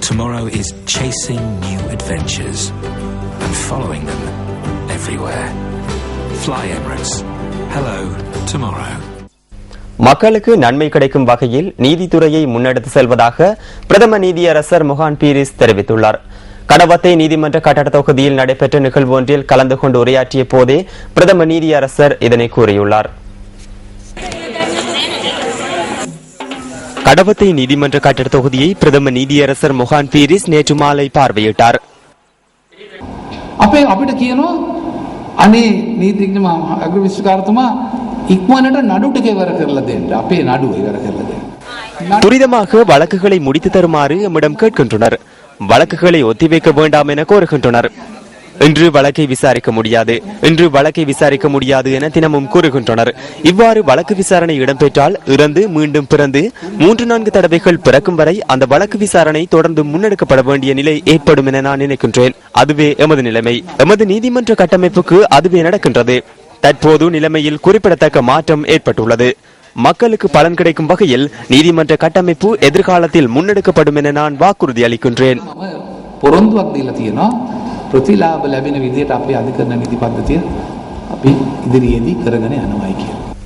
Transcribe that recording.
Tomorrow is chasing new adventures and following them everywhere. Fly Emirates. Hello, tomorrow. மக்களுக்கு நன்மை கிடைக்கும் வகையில் நீதித்துறையை முன்னெடுத்து செல்வதாக பிரதம நீதியரசர் மொஹான் பீரிஸ் தெரிவித்துள்ளார். கடவத்தை நீதிமன்ற கட்டட தொகுதியில் நடைபெற்ற நிகழ்வு ஒன்றில் கலந்து கொண்டு உரையாற்றிய போதே பிரதம நீதியரசர் இதனை கூறியுள்ளார். கடவத்தை நீதிமன்ற கட்டட தொகுதியை பிரதம நீதியரசர் மொஹான் பீரிஸ் நேற்று மாலை பார்வையிட்டார். අනේ නීතිඥ අග්‍ර විශ්වකාරතුමා ඉක්මනට නඩු ටික ඉවර කරලා දෙන්න. අපේ නඩුව ඉවර කරලා දෙන්න. துரிதமாக வழக்குகளை முடித்து தருமாறு எம்மிடம் கேட்கின்றனர். வழக்குகளை ஒத்திவைக்க வேண்டாம் என கோருகின்றனர். இன்று வழக்கை விசாரிக்க முடியாது என தினமும் கூறுகின்றனர். இவ்வாறு வழக்கு விசாரணை இடம்பெற்றால் இறந்து மீண்டும் பிறந்து 3-4 தடவைகள் பிறக்கும் வரை அந்த வழக்கு விசாரணை தொடர்ந்து முன்னெடுக்கப்பட வேண்டிய நிலை ஏற்படும் என நான் நினைக்கின்றேன். அதுவே எமது நிலைமை. எமது நீதிமன்ற கட்டமைப்புக்கு அதுவே நடக்கின்றது. தற்போது நிலைமையில் குறிப்பிடத்தக்க மாற்றம் ஏற்பட்டுள்ளது. மக்களுக்கு பலன் கிடைக்கும் வகையில் நீதிமன்ற கட்டமைப்பு எதிர்காலத்தில் முன்னெடுக்கப்படும் என நான் வாக்குறுதி அளிக்கின்றேன். ප්‍රතිලාභ ලැබෙන විදිහට අපේ අධිකරණ නීති පද්ධතිය අපි ඉදිරියේදී කරගෙන යනවා කියලා